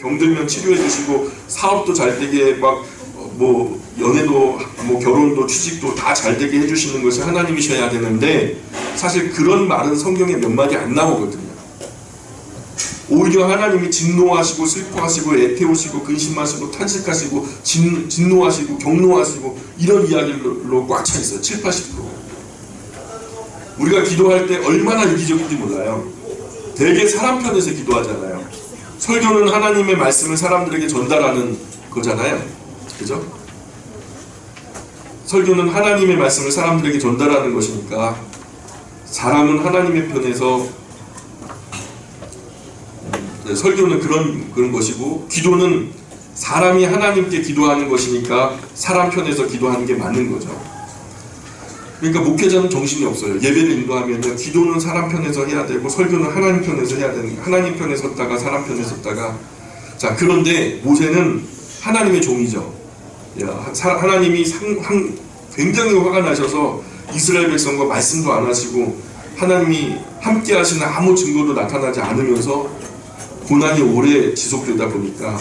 병들면 치료해 주시고 사업도 잘 되게 막 뭐 연애도 뭐 결혼도 취직도 다 잘 되게 해주시는 것이 하나님이셔야 되는데 사실 그런 말은 성경에 몇 마디 안 나오거든요. 오히려 하나님이 진노하시고 슬퍼하시고 애태우시고 근심하시고 탄식하시고 진노하시고 경노하시고 이런 이야기로 꽉 차 있어요. 70, 80%. 우리가 기도할 때 얼마나 이기적인지 몰라요. 되게 사람 편에서 기도하잖아요. 설교는 하나님의 말씀을 사람들에게 전달하는 거잖아요. 그죠? 설교는 하나님의 말씀을 사람들에게 전달하는 것이니까 사람은 하나님의 편에서 설교는 그런 것이고 기도는 사람이 하나님께 기도하는 것이니까 사람 편에서 기도하는 게 맞는 거죠. 그러니까 목회자는 정신이 없어요. 예배를 인도하면 기도는 사람 편에서 해야 되고 설교는 하나님 편에서 해야 되는 거예요. 하나님 편에 섰다가 사람 편에 섰다가 자 그런데 모세는 하나님의 종이죠. 하나님이 굉장히 화가 나셔서 이스라엘 백성과 말씀도 안 하시고 하나님이 함께 하시는 아무 증거도 나타나지 않으면서 고난이 오래 지속되다 보니까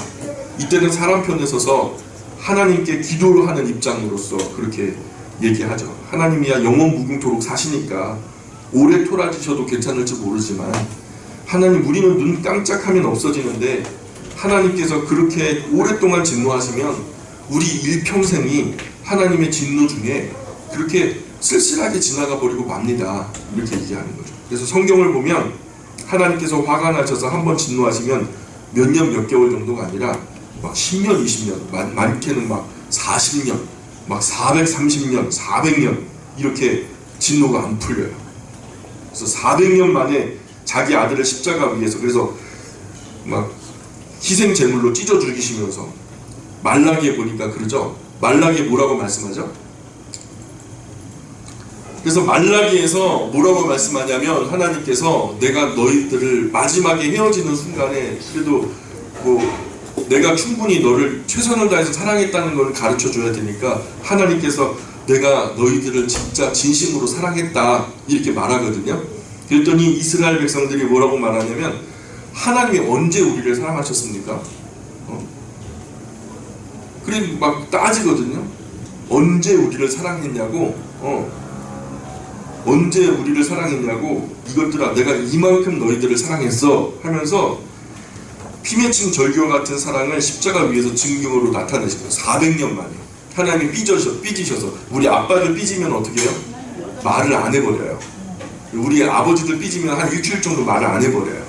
이때는 사람 편에 서서 하나님께 기도를 하는 입장으로서 그렇게 얘기하죠. 하나님이야 영원 무궁토록 사시니까 오래 토라지셔도 괜찮을지 모르지만 하나님 우리는 눈 깜짝하면 없어지는데 하나님께서 그렇게 오랫동안 진노하시면 우리 일평생이 하나님의 진노 중에 그렇게 쓸쓸하게 지나가 버리고 맙니다. 이렇게 얘기하는 거죠. 그래서 성경을 보면 하나님께서 화가 나셔서 한번 진노하시면 몇 년 몇 개월 정도가 아니라 막 10년 20년 많게는 막 40년 막 430년 400년 이렇게 진노가 안 풀려요. 그래서 400년 만에 자기 아들을 십자가 위에서 그래서 막 희생 제물로 찢어 죽이시면서 말라기에 보니까 그러죠. 말라기에 뭐라고 말씀하죠? 그래서 말라기에서 뭐라고 말씀하냐면 하나님께서 내가 너희들을 마지막에 헤어지는 순간에 그래도 뭐 내가 충분히 너를 최선을 다해서 사랑했다는 걸 가르쳐 줘야 되니까 하나님께서 내가 너희들을 진짜 진심으로 사랑했다 이렇게 말하거든요. 그랬더니 이스라엘 백성들이 뭐라고 말하냐면 하나님이 언제 우리를 사랑하셨습니까? 그래 막 따지거든요. 언제 우리를 사랑했냐고 언제 우리를 사랑했냐고 이것들아 내가 이만큼 너희들을 사랑했어 하면서 피맺힌 절규와 같은 사랑을 십자가 위에서 증거로 나타내신 거예요. 400년 만에 하나님이 삐지셔서 우리 아빠들 삐지면 어떻게 해요? 말을 안 해버려요. 우리 아버지들 삐지면 한 일주일 정도 말을 안 해버려요.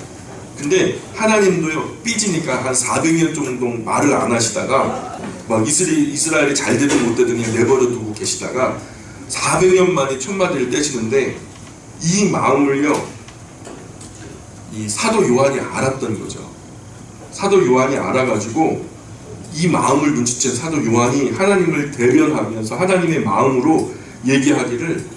근데 하나님도요 삐지니까 한 400년 정도 말을 안 하시다가 막 이스라엘이 잘 되든 못 되든 그냥 내버려 두고 계시다가 400년 만에 첫마디를 떼시는데 이 마음을요 이 사도 요한이 알았던 거죠. 사도 요한이 알아가지고 이 마음을 눈치챈 사도 요한이 하나님을 대변하면서 하나님의 마음으로 얘기하기를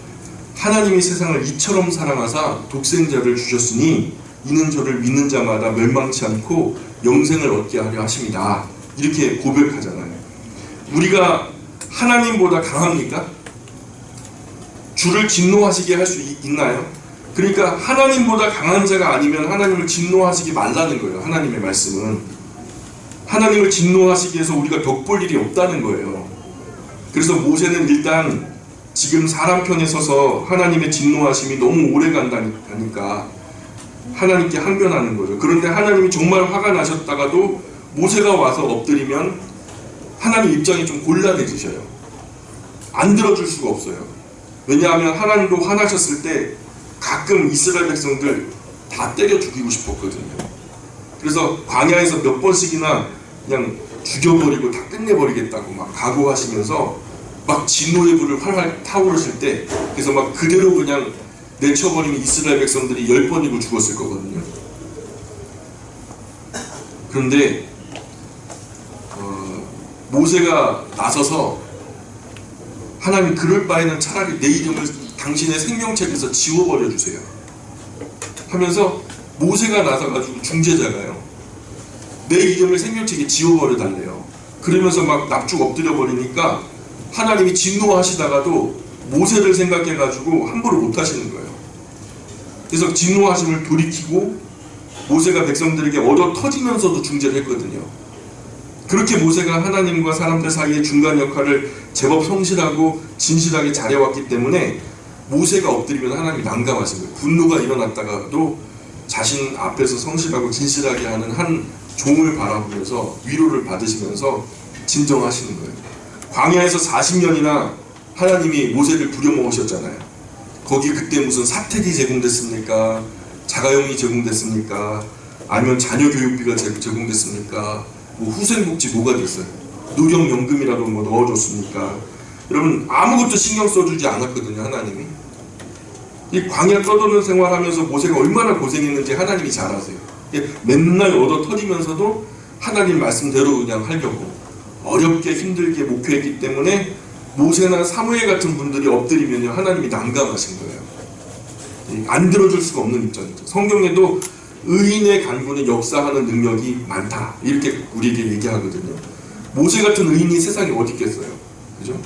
하나님이 세상을 이처럼 사랑하사 독생자를 주셨으니 이는 저를 믿는 자마다 멸망치 않고 영생을 얻게 하려 하십니다. 이렇게 고백하잖아요. 우리가 하나님보다 강합니까? 주를 진노하시게 할 수 있나요? 그러니까 하나님보다 강한 자가 아니면 하나님을 진노하시지 말라는 거예요. 하나님의 말씀은 하나님을 진노하시기 위해서 우리가 벽볼 일이 없다는 거예요. 그래서 모세는 일단 지금 사람 편에 서서 하나님의 진노하심이 너무 오래 간다니까 하나님께 항변하는 거죠. 그런데 하나님이 정말 화가 나셨다가도 모세가 와서 엎드리면 하나님 입장이 좀 곤란해지셔요. 안 들어줄 수가 없어요. 왜냐하면 하나님도 화나셨을 때 가끔 이스라엘 백성들 다 때려 죽이고 싶었거든요. 그래서 광야에서 몇 번씩이나 그냥 죽여버리고 다 끝내버리겠다고 막 각오하시면서 막 진노의 불을 활활 타오르실 때 그래서 막 그대로 그냥 내쳐버리면 이스라엘 백성들이 10번이고 죽었을 거거든요. 그런데 모세가 나서서 하나님 그럴 바에는 차라리 내 이름을 당신의 생명책에서 지워버려 주세요 하면서 모세가 나서가지고 중재자가요 내 이름을 생명책에 지워버려 달래요. 그러면서 막 납죽 엎드려 버리니까 하나님이 진노하시다가도 모세를 생각해가지고 함부로 못 하시는 거예요. 그래서 진노하심을 돌이키고 모세가 백성들에게 얻어 터지면서도 중재를 했거든요. 그렇게 모세가 하나님과 사람들 사이의 중간 역할을 제법 성실하고 진실하게 잘해왔기 때문에 모세가 엎드리면 하나님이 난감하신 거예요. 분노가 일어났다가도 자신 앞에서 성실하고 진실하게 하는 한 종을 바라보면서 위로를 받으시면서 진정하시는 거예요. 광야에서 40년이나 하나님이 모세를 부려먹으셨잖아요. 거기 그때 무슨 사택이 제공됐습니까? 자가용이 제공됐습니까? 아니면 자녀 교육비가 제공됐습니까? 뭐 후생복지 뭐가 됐어요? 노령연금이라도 뭐 넣어줬습니까? 여러분 아무것도 신경 써주지 않았거든요. 하나님이. 이 광야 떠도는 생활하면서 모세가 얼마나 고생했는지 하나님이 잘 아세요. 맨날 얻어 터지면서도 하나님 말씀대로 그냥 하려고 어렵게 힘들게 목회했기 때문에 모세나 사무엘 같은 분들이 엎드리면 하나님이 난감하신 거예요. 안 들어줄 수가 없는 입장이죠. 성경에도 의인의 간구는 역사하는 능력이 많다 이렇게 우리에게 얘기하거든요. 모세 같은 의인이 세상에 어디 있겠어요. 그죠?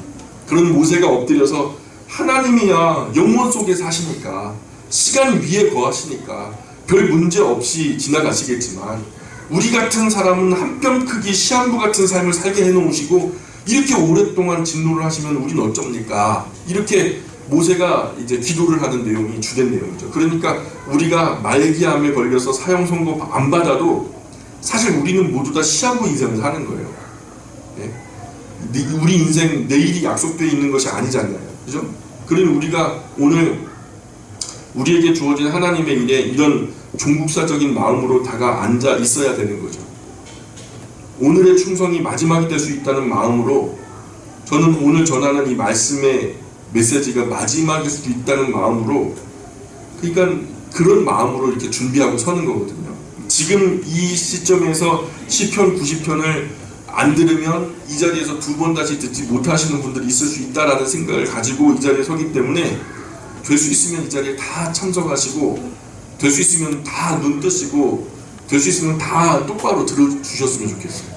그런 모세가 엎드려서 하나님이야 영원 속에 사시니까 시간 위에 거하시니까 별 문제 없이 지나가시겠지만 우리 같은 사람은 한 뼘 크기 시한부 같은 삶을 살게 해놓으시고 이렇게 오랫동안 진노를 하시면 우린 어쩝니까? 이렇게 모세가 이제 기도를 하는 내용이 주된 내용이죠. 그러니까 우리가 말기암에 걸려서 사형 선고 안 받아도 사실 우리는 모두 다 시한부 인생을 사는 거예요. 네? 우리 인생 내일이 약속되어 있는 것이 아니잖아요. 그죠? 그러면 우리가 오늘 우리에게 주어진 하나님의 일에 이런 종국사적인 마음으로 다가 앉아 있어야 되는 거죠. 오늘의 충성이 마지막이 될 수 있다는 마음으로 저는 오늘 전하는 이 말씀의 메시지가 마지막일 수도 있다는 마음으로 그러니까 그런 마음으로 이렇게 준비하고 서는 거거든요. 지금 이 시점에서 시편 90편을 안 들으면 이 자리에서 두 번 다시 듣지 못하시는 분들이 있을 수 있다라는 생각을 가지고 이 자리에 서기 때문에 될 수 있으면 이 자리에 다 참석하시고 될 수 있으면 다 눈 뜨시고 될 수 있으면 다 똑바로 들어주셨으면 좋겠어요.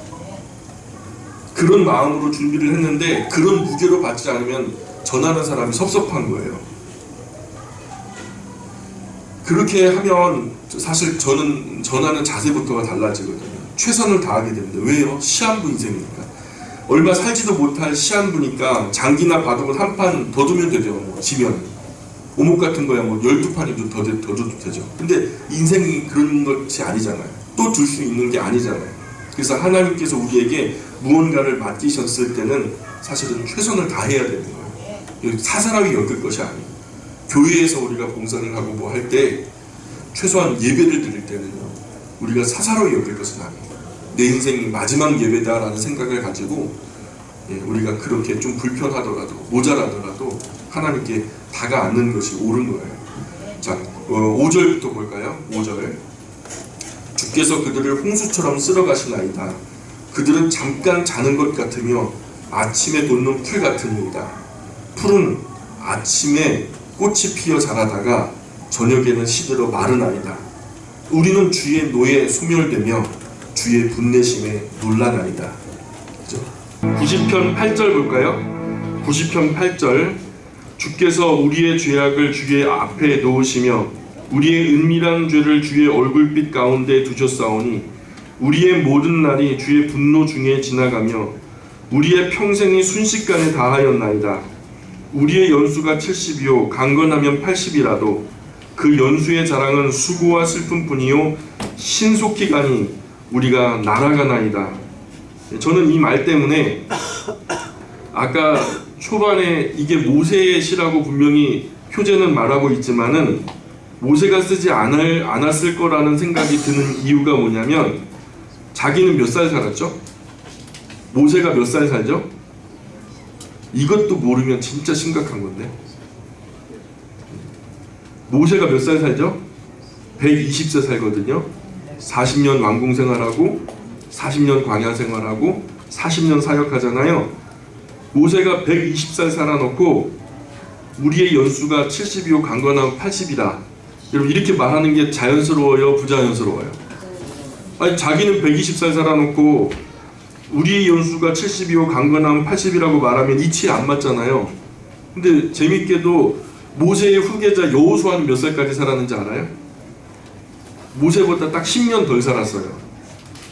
그런 마음으로 준비를 했는데 그런 무게로 받지 않으면 전하는 사람이 섭섭한 거예요. 그렇게 하면 사실 저는 전하는 자세부터가 달라지거든요. 최선을 다하게 됩니다. 왜요? 시한부 인생이니까. 얼마 살지도 못할 시한부니까 장기나 바둑은 한 판 더 두면 되죠. 뭐 지면 오목 같은 거야 뭐 12판이도 더 줘도 되죠. 근데 인생이 그런 것이 아니잖아요. 또 둘 수 있는 게 아니잖아요. 그래서 하나님께서 우리에게 무언가를 맡기셨을 때는 사실은 최선을 다해야 되는 거예요. 사사라위 엮을 것이 아니에요. 교회에서 우리가 봉사를 하고 뭐 할 때 최소한 예배를 드릴 때는요 우리가 사사로이 여길 것은 아니에요. 내 인생 마지막 예배다라는 생각을 가지고 우리가 그렇게 좀 불편하더라도 모자라더라도 하나님께 다가앉는 것이 옳은 거예요. 자, 5절부터 볼까요? 5절. 주께서 그들을 홍수처럼 쓸어가시나이다. 그들은 잠깐 자는 것 같으며 아침에 돋는 풀 같으니이다. 풀은 아침에 꽃이 피어 자라다가 저녁에는 시들어 마르나이다. 우리는 주의 노에 소멸되며 주의 분내심에 놀라나이다. 90편 8절 볼까요? 90편 8절. 주께서 우리의 죄악을 주의 앞에 놓으시며 우리의 은밀한 죄를 주의 얼굴빛 가운데 두셨사오니 우리의 모든 날이 주의 분노 중에 지나가며 우리의 평생이 순식간에 다하였나이다. 우리의 연수가 70이요 강건하면 80이라도 그 연수의 자랑은 수고와 슬픔뿐이요 신속히 가니 우리가 날아가나이다. 저는 이 말 때문에 아까 초반에 이게 모세의 시라고 분명히 표제는 말하고 있지만은 모세가 쓰지 않았을 거라는 생각이 드는 이유가 뭐냐면 자기는 몇 살 살았죠? 모세가 몇 살 살죠? 이것도 모르면 진짜 심각한 건데 모세가 몇 살 살죠? 120세 살거든요. 40년 왕궁 생활하고 40년 광야 생활하고 40년 사역하잖아요. 모세가 120살 살아놓고 우리의 연수가 70이요 강건하면 80이다. 여러분 이렇게 말하는 게 자연스러워요? 부자연스러워요? 아니 자기는 120살 살아놓고 우리의 연수가 70이요 강건하면 80이라고 말하면 이치에 안 맞잖아요. 근데 재밌게도 모세의 후계자 여호수아는 몇 살까지 살았는지 알아요? 모세보다 딱 10년 덜 살았어요.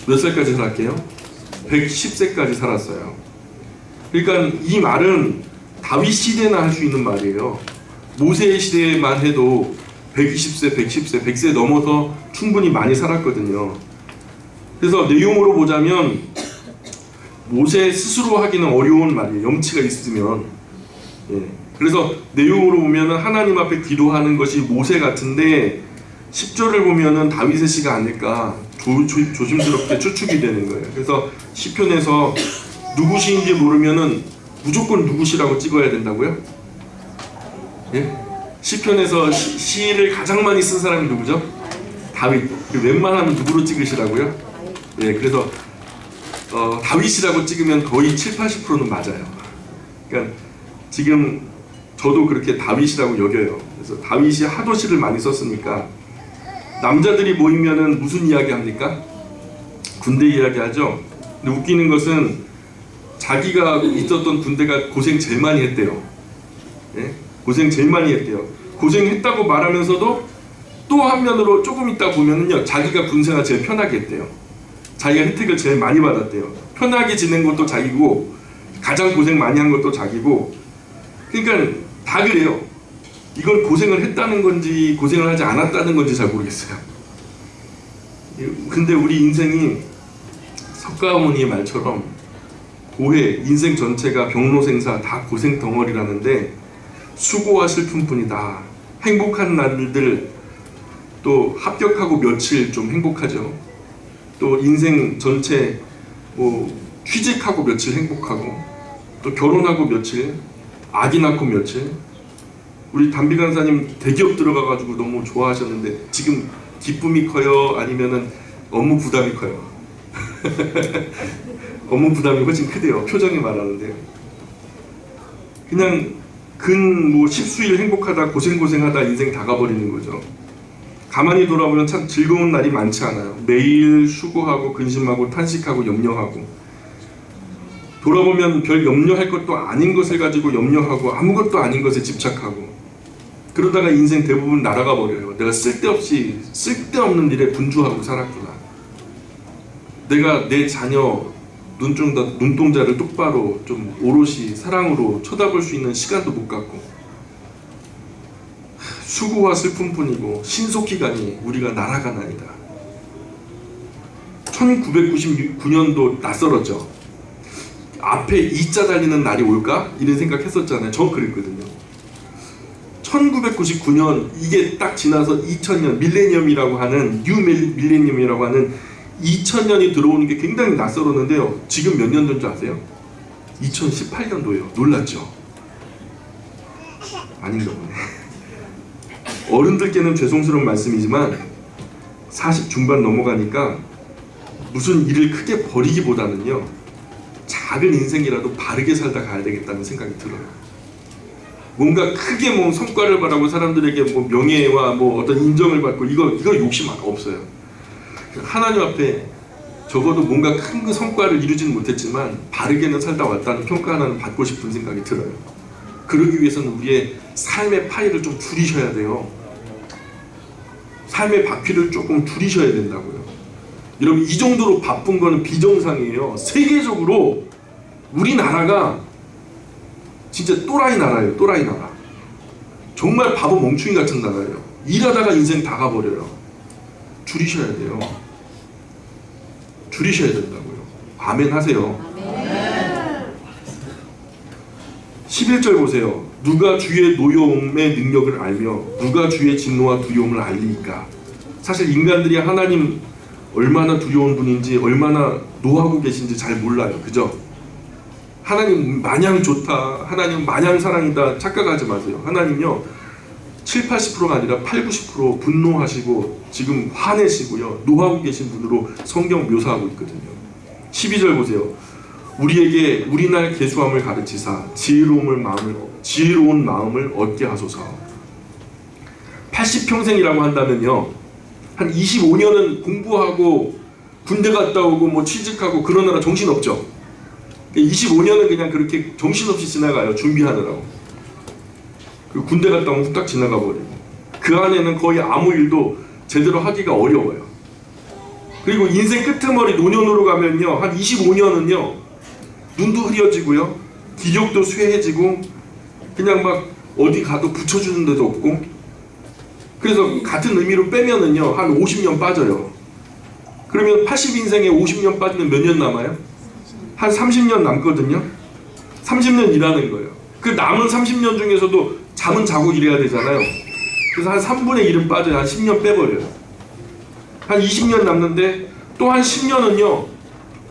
몇 살까지 살았게요? 110세까지 살았어요. 그러니까 이 말은 다윗 시대나 할 수 있는 말이에요. 모세의 시대만 해도 120세, 110세, 100세 넘어서 충분히 많이 살았거든요. 그래서 내용으로 보자면 모세 스스로 하기는 어려운 말이에요. 염치가 있으면. 예. 그래서 내용으로 보면은 하나님 앞에 기도하는 것이 모세 같은데 10절을 보면은 다윗의 시가 아닐까 조심스럽게 추측이 되는 거예요. 그래서 시편에서 누구시인지 모르면은 무조건 누구시라고 찍어야 된다고요? 예? 시편에서 시를 가장 많이 쓴 사람이 누구죠? 다윗. 웬만하면 누구로 찍으시라고요? 예, 그래서 다윗이라고 찍으면 거의 7, 80%는 맞아요. 그러니까 지금 저도 그렇게 다윗이라고 여겨요. 그래서 다윗이 하도 시를 많이 썼으니까 남자들이 모이면은 무슨 이야기 합니까? 군대 이야기 하죠. 근데 웃기는 것은 자기가 있었던 군대가 고생 제일 많이 했대요. 예? 고생 제일 많이 했대요. 고생했다고 말하면서도 또 한면으로 조금 있다 보면은요, 자기가 군생활 제일 편하게 했대요. 자기가 혜택을 제일 많이 받았대요. 편하게 지낸 것도 자기고 가장 고생 많이 한 것도 자기고. 그러니까 다 그래요. 이걸 고생을 했다는 건지 고생을 하지 않았다는 건지 잘 모르겠어요. 근데 우리 인생이 석가모니의 말처럼 고해, 인생 전체가 병로생사 다 고생 덩어리라는데 수고와 슬픔뿐이다. 행복한 날들, 또 합격하고 며칠 좀 행복하죠. 또 인생 전체 취직하고 며칠 행복하고, 또 결혼하고 며칠, 아기 낳고 며칠. 우리 담비 간사님 대기업 들어가가지고 너무 좋아하셨는데 지금 기쁨이 커요? 아니면은 업무 부담이 커요? 업무 부담이 훨씬 크대요. 표정이 말하는데요. 그냥 십수일 행복하다 고생하다 인생 다 가버리는 거죠. 가만히 돌아보면 참 즐거운 날이 많지 않아요. 매일 수고하고 근심하고 탄식하고 염려하고, 돌아보면 별 염려할 것도 아닌 것을 가지고 염려하고 아무것도 아닌 것에 집착하고, 그러다가 인생 대부분 날아가 버려요. 내가 쓸데없는 일에 분주하고 살았구나. 내가 내 자녀 눈동자를 똑바로 좀 오롯이 사랑으로 쳐다볼 수 있는 시간도 못 갖고, 수고와 슬픔뿐이고 신속기간이 우리가 날아가나이다. 1999년도 낯설었죠. 앞에 2자 달리는 날이 올까? 이런 생각했었잖아요. 저 그랬거든요. 1999년 이게 딱 지나서 2000년 밀레니엄이라고 하는 뉴 밀레니엄이라고 하는 2000년이 들어오는 게 굉장히 낯설었는데요. 지금 몇 년도인 줄 아세요? 2018년도예요. 놀랐죠? 아닌가 보네. 어른들께는 죄송스러운 말씀이지만 40 중반 넘어가니까 무슨 일을 크게 버리기보다는요, 작은 인생이라도 바르게 살다 가야 되겠다는 생각이 들어요. 뭔가 크게 성과를 바라고 사람들에게 명예와 어떤 인정을 받고 이거 욕심 없어요. 하나님 앞에 적어도 뭔가 큰 그 성과를 이루지는 못했지만 바르게는 살다 왔다는 평가 하나는 받고 싶은 생각이 들어요. 그러기 위해서는 우리의 삶의 파일을 좀 줄이셔야 돼요. 삶의 바퀴를 조금 줄이셔야 된다고요. 여러분, 이 정도로 바쁜 거는 비정상이에요. 세계적으로 우리나라가 진짜 또라이 나라예요. 또라이 나라. 정말 바보 멍충이 같은 나라예요. 일하다가 인생 다 가버려요. 줄이셔야 돼요. 줄이셔야 된다고요. 아멘 하세요. 아멘. 11절 보세요. 누가 주의 노여움의 능력을 알며 누가 주의 진노와 두려움을 알리니까. 사실 인간들이 하나님 얼마나 두려운 분인지 얼마나 노하고 계신지 잘 몰라요. 그죠? 하나님 마냥 좋다, 하나님 마냥 사랑이다 착각하지 마세요. 하나님요 7, 80%가 아니라 8, 90% 분노하시고 지금 화내시고요 노하고 계신 분으로 성경 묘사하고 있거든요. 12절 보세요. 우리에게 우리날 계수함을 가르치사 지혜로운 마음을 얻게 하소서. 80평생이라고 한다면요, 한 25년은 공부하고 군대 갔다 오고 취직하고 그러느라 정신없죠. 25년은 그냥 그렇게 정신없이 지나가요. 준비하느라고. 군대 갔다 오면 후딱 지나가 버리고, 그 안에는 거의 아무 일도 제대로 하기가 어려워요. 그리고 인생 끄트머리 노년으로 가면요, 한 25년은요 눈도 흐려지고요, 기력도 쇠해지고, 그냥 막 어디 가도 붙여주는 데도 없고. 그래서 같은 의미로 빼면은요 한 50년 빠져요. 그러면 80인생에 50년 빠지면 몇 년 남아요? 한 30년 남거든요. 30년 일하는 거예요. 그 남은 30년 중에서도 잠은 자고 일해야 되잖아요. 그래서 한 3분의 1은 빠져요. 한 10년 빼버려요. 한 20년 남는데 또 한 10년은요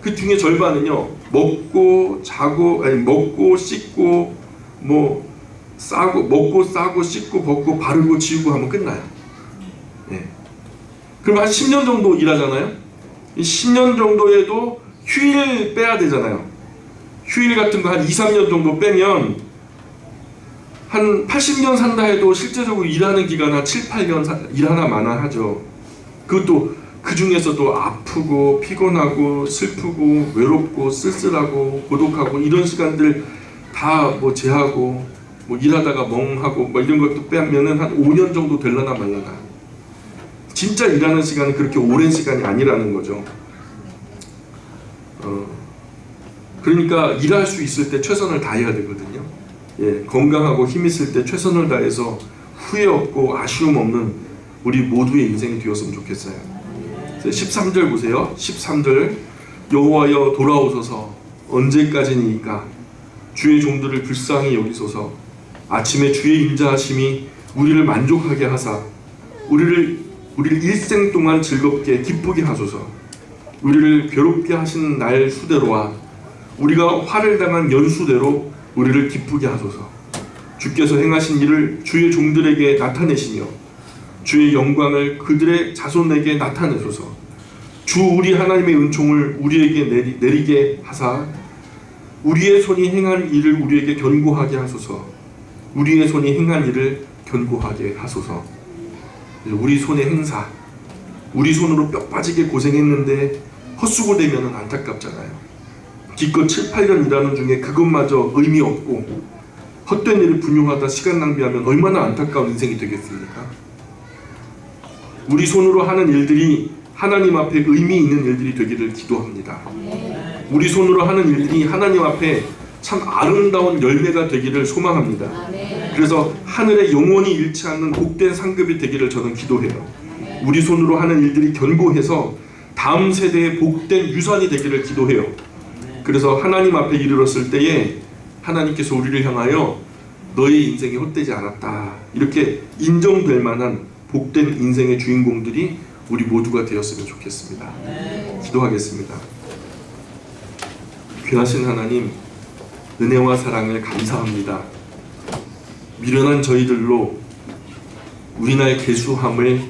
그 중에 절반은요 먹고 자고, 아니 먹고 씻고 뭐 싸고, 먹고 싸고 씻고 벗고 바르고 지우고 하면 끝나요. 예. 그럼 한 10년 정도 일하잖아요. 이 10년 정도에도 휴일 빼야 되잖아요. 휴일 같은 거 한 2, 3년 정도 빼면 한 80년 산다 해도 실제적으로 일하는 기간 한 7, 8년 일하나 마나 하죠. 그것도 그 중에서도 아프고 피곤하고 슬프고 외롭고 쓸쓸하고 고독하고 이런 시간들 다 뭐 제하고 뭐 일하다가 멍하고 뭐 이런 것도 빼면은 한 5년 정도 될라나 말라나. 진짜 일하는 시간은 그렇게 오랜 시간이 아니라는 거죠. 그러니까 일할 수 있을 때 최선을 다해야 되거든요. 예, 건강하고 힘 있을 때 최선을 다해서 후회 없고 아쉬움 없는 우리 모두의 인생이 되었으면 좋겠어요. 13절 보세요. 13절 여호와여 돌아오소서 언제까지니까 주의 종들을 불쌍히 여기소서 아침에 주의 인자하심이 우리를 만족하게 하사 우리를 일생 동안 즐겁게 기쁘게 하소서. 우리를 괴롭게 하신 날 수대로와 우리가 화를 당한 연수대로 우리를 기쁘게 하소서. 주께서 행하신 일을 주의 종들에게 나타내시며 주의 영광을 그들의 자손에게 나타내소서. 주 우리 하나님의 은총을 우리에게 내리게 하사 우리의 손이 행한 일을 우리에게 견고하게 하소서. 우리의 손이 행한 일을 견고하게 하소서. 우리 손의 행사, 우리 손으로 뼈 빠지게 고생했는데 헛수고되면 안타깝잖아요. 기껏 7, 8년 일하는 중에 그것마저 의미 없고 헛된 일을 분용하다 시간 낭비하면 얼마나 안타까운 인생이 되겠습니까? 우리 손으로 하는 일들이 하나님 앞에 의미 있는 일들이 되기를 기도합니다. 우리 손으로 하는 일들이 하나님 앞에 참 아름다운 열매가 되기를 소망합니다. 그래서 하늘에 영원히 잃지 않는 복된 상급이 되기를 저는 기도해요. 우리 손으로 하는 일들이 견고해서 다음 세대의 복된 유산이 되기를 기도해요. 그래서 하나님 앞에 이르렀을 때에 하나님께서 우리를 향하여 너의 인생이 헛되지 않았다 이렇게 인정될 만한 복된 인생의 주인공들이 우리 모두가 되었으면 좋겠습니다. 기도하겠습니다. 귀하신 하나님, 은혜와 사랑을 감사합니다. 미련한 저희들로 우리나라의 개수함을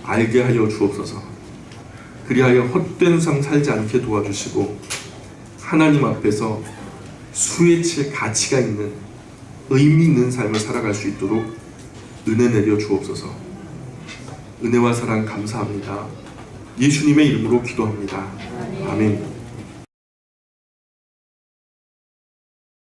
알게 하여 주옵소서. 그리하여 헛된 삶 살지 않게 도와주시고 하나님 앞에서 수혜칠 가치가 있는 의미 있는 삶을 살아갈 수 있도록 은혜 내려 주옵소서. 은혜와 사랑 감사합니다. 예수님의 이름으로 기도합니다. 아멘.